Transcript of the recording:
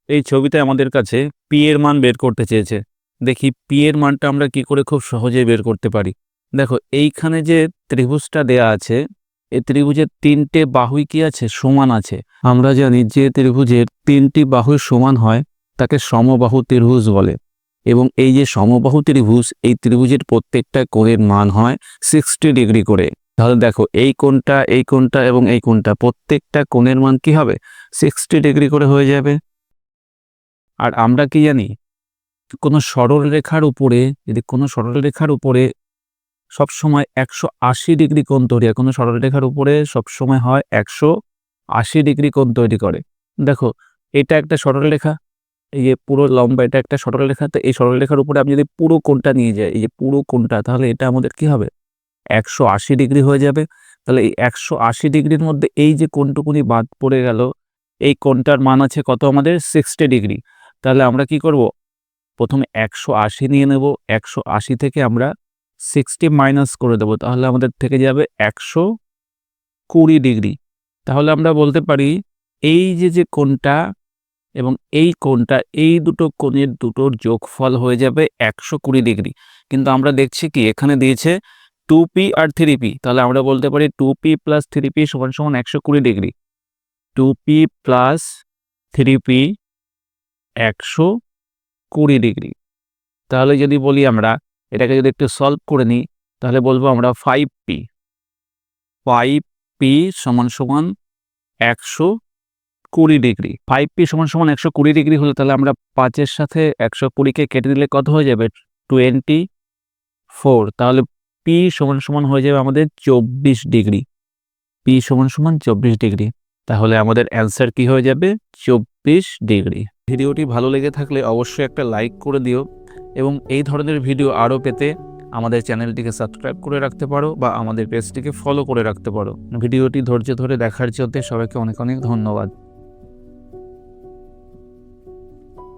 এই ছবিতে আমাদের কাছে পি এর মান বের করতে চেয়েছে। দেখি পি এর মানটা আমরা কি করে খুব সহজেই বের করতে পারি। দেখো এইখানে যে ত্রিভুজটা দেয়া আছে, এই ত্রিভুজের 3টে বাহুই কি আছে, সমান আছে। আমরা জানি যে ত্রিভুজের 3টি বাহু সমান হয় তাকে সমবাহু ত্রিভুজ বলে। এবং এই যে সমবাহু ত্রিভুজ, এই ত্রিভুজের প্রত্যেকটা কোণের মান হয় 60 ডিগ্রি করে। তাহলে দেখো এই কোণটা, এই কোণটা এবং এই কোণটা, প্রত্যেকটা কোণের মান কি হবে, 60 ডিগ্রি করে হয়ে যাবে। আর আমরা কি জানি, কোনো সরলরেখার উপরে যদি কোনো সরলরেখার উপরে সবসময় 180 ডিগ্রি কোণ তৈরি হয়, কোনো সরলরেখার উপরে সবসময় হয় 180 ডিগ্রি কোণ তৈরি করে। দেখো এটা একটা সরলরেখা, এই যে পুরো লম্বা এটা একটা সরলরেখা। তো এই সরলরেখার উপরে আমি যদি পুরো কোণটা নিয়ে যাই, এই যে পুরো কোণটা, তাহলে এটা আমাদের কি হবে, 180 ডিগ্রি হয়ে যাবে। তাহলে এই 180 ডিগ্রির মধ্যে এই যে কোণটুকুনি বাদ পড়ে গেল, এই কোণটার মান আছে কত আমাদের, 60 ডিগ্রি। তাহলে আমরা কি করব, প্রথমে 180 নিয়ে নেব, 180 থেকে আমরা 60 মাইনাস করে দেব, তাহলে আমাদের থেকে যাবে 120 ডিগ্রি। তাহলে আমরা বলতে পারি এই যে কোণটা এবং এই কোণটা, এই দুটো কোণের দুটোর যোগফল হয়ে যাবে 120 ডিগ্রি। কিন্তু আমরা দেখছি কি এখানে দিয়েছে 2p আর 3p, তাহলে আমরা বলতে পারি 2p প্লাস 3p সমান সমান 120 degree. 2p plus 3p 120 degree. তাহলে যদি বলি আমরা এটাকে যদি একটু সলভ করে নিই, তাহলে বলবো আমরা 5p সমান সমান 120 ডিগ্রি। 5p সমান সমান 120 ডিগ্রি হলে তাহলে আমরা 5-এর সাথে 120-কে কেটে দিলে কত হয়ে যাবে, 24। তাহলে p সমান সমান হয়ে যাবে আমাদের 24 ডিগ্রি। p সমান সমান 24 ডিগ্রি। তাহলে আমাদের অ্যান্সার কি হয়ে যাবে, 24 ডিগ্রি। ভিডিওটি ভালো লেগে থাকলে অবশ্যই একটা লাইক করে দিও এবং এই ধরনের ভিডিও আরও পেতে আমাদের চ্যানেলটিকে সাবস্ক্রাইব করে রাখতে পারো বা আমাদের পেজটিকে ফলো করে রাখতে পারো। ভিডিওটি ধৈর্য ধরে দেখার জন্য সবাইকে অনেক অনেক ধন্যবাদ।